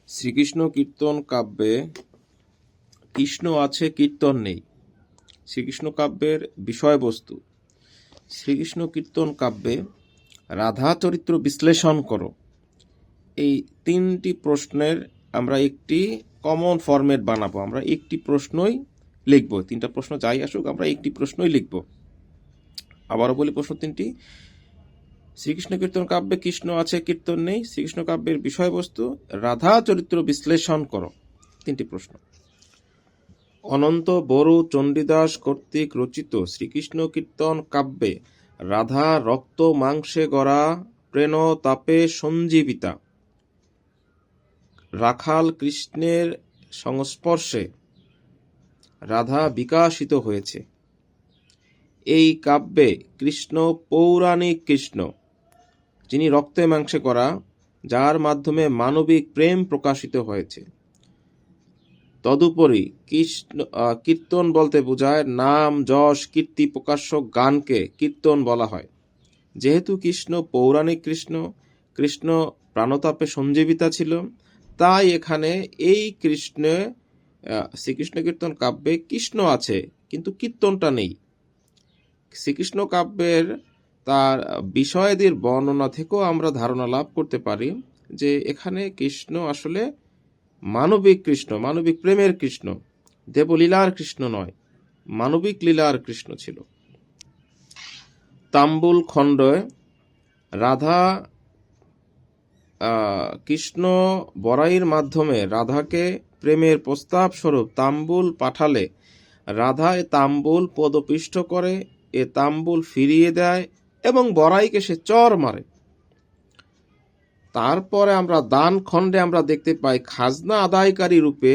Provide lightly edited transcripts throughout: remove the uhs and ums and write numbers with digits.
শ্রীকৃষ্ণ কীর্তন কাব্যে কৃষ্ণ আছে, কীর্তন নেই। শ্রীকৃষ্ণ কাব্যের বিষয়বস্তু। শ্রীকৃষ্ণ কীর্তন কাব্যে রাধা চরিত্র বিশ্লেষণ করো। এই তিনটি প্রশ্নের আমরা একটি কমন ফরম্যাট বানাবো। আমরা একটি প্রশ্নই লিখব। তিনটা প্রশ্ন যাই আসুক, আমরা একটি প্রশ্নই লিখব। আবারও বলি প্রশ্ন তিনটি। শ্রীকৃষ্ণ কীর্তন কাব্যে কৃষ্ণ আছে, কীর্তন নেই। শ্রীকৃষ্ণ কাব্যের বিষয়বস্তু রাধা চরিত্র বিশ্লেষণ করো। তিনটি প্রশ্ন। অনন্ত বড়ু চণ্ডীদাস কর্তৃক রচিত শ্রীকৃষ্ণ কীর্তন কাব্যে রাধা রক্ত মাংসে গড়া প্রেণ তাপে সঞ্জীবিতা রাখাল কৃষ্ণের সংস্পর্শে রাধা বিকাশিত হয়েছে। এই কাব্যে কৃষ্ণ পৌরাণিক কৃষ্ণ, যিনি রক্তে মাংসে করা, যার মাধ্যমে মানবিক প্রেম প্রকাশিত হয়েছে। তদুপরি কীর্তন বলতে বোঝায় নাম, যশ, কীর্তি প্রকাশ্য গানকে কীর্তন বলা হয়। যেহেতু কৃষ্ণ পৌরাণিক কৃষ্ণ, কৃষ্ণ প্রাণতাপে সঞ্জীবিতা ছিল, তাই এখানে এই শ্রীকৃষ্ণ কীর্তন কাব্যে কৃষ্ণ আছে কিন্তু কীর্তনটা নেই। শ্রীকৃষ্ণ কাব্যের তার বিষয়াদির বর্ণনা থেকেও আমরা ধারণা লাভ করতে পারি যে এখানে কৃষ্ণ আসলে মানবিক কৃষ্ণ, মানবিক প্রেমের কৃষ্ণ, দেবলীলার কৃষ্ণ নয়, মানবিক লীলার কৃষ্ণ ছিল। তাম্বুল খণ্ডে রাধা কৃষ্ণ বরাইয়ের মাধ্যমে রাধাকে প্রেমের প্রস্তাব স্বরূপ তাম্বুল পাঠালে রাধা এ তাম্বুল পদপিষ্ট করে, এ তাম্বুল ফিরিয়ে দেয় এবং বরাইকে সে চর মারে। তারপরে আমরা দান খণ্ডে আমরা দেখতে পাই খাজনা আদায়কারী রূপে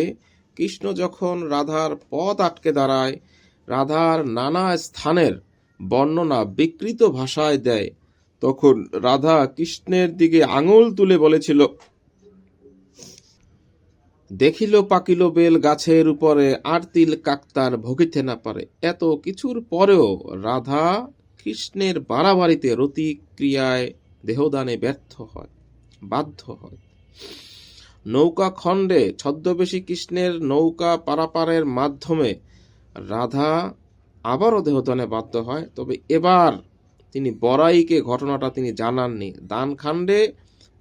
কৃষ্ণ যখন রাধার পথ আটকে দাঁড়ায়, রাধার নানা স্থানের বর্ণনা বিকৃত ভাষায় দেয়, তখন রাধা কৃষ্ণের দিকে আঙুল তুলে বলেছিল, দেখিল পাকিল বেল গাছের উপরে আর তিল কাকতার ভোগিতে না পারে। এত কিছুর পরেও রাধা কৃষ্ণের বাড়াবাড়িতে রতিক্রিয়ায় দেহদানে বাধ্য হয়। নৌকা খণ্ডে ছদ্মবেশী কৃষ্ণের নৌকা পারাপারের মাধ্যমে রাধা আবারও দেহদানে বাধ্য হয়, তবে এবার তিনি বরাইকে ঘটনাটা তিনি জানাননি। দান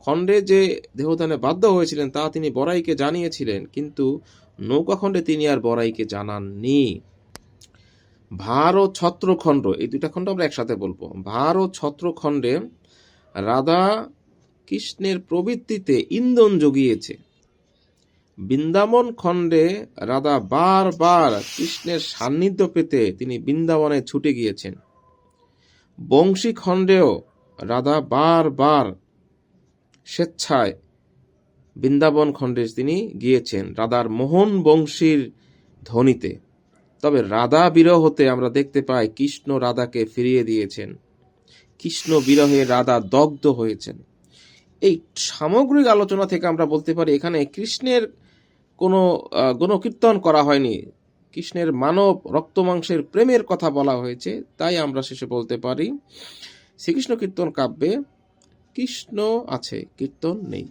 খণ্ডে যে দেহদানে বাধ্য হয়েছিলেন তা তিনি বরাইকে জানিয়েছিলেন, কিন্তু নৌকা খণ্ডে তিনি আর বরাইকে জানাননি। ভার ও ছত্রখণ্ড, এই দুইটা খণ্ড আমরা একসাথে বলবো। ভার ও ছত্রখণ্ডে রাধা কৃষ্ণের প্রবৃত্তিতে ইন্ধন জুগিয়েছে। বৃন্দাবন খণ্ডে রাধা বারবার কৃষ্ণের সান্নিধ্য পেতে তিনি বৃন্দাবনে ছুটে গিয়েছেন। বংশী খণ্ডেও রাধা বারবার স্বেচ্ছায় বৃন্দাবন খণ্ডে তিনি গিয়েছেন রাধার মোহন বংশীর ধ্বনিতে। তবে রাধা বিরহতে আমরা দেখতে পাই কৃষ্ণ রাধাকে ফিরিয়ে দিয়েছেন। কৃষ্ণ বিরহে রাধা দগ্ধ হয়েছেন। এই সামগ্রিক আলোচনা থেকে আমরা বলতে পারি এখানে কৃষ্ণের কোনো গুণকীর্তন করা হয়নি, কৃষ্ণের মানব রক্তমাংসের প্রেমের কথা বলা হয়েছে। তাই আমরা শেষে বলতে পারি শ্রীকৃষ্ণ কীর্তন কাব্যে কৃষ্ণ আছে, কীর্তন নেই।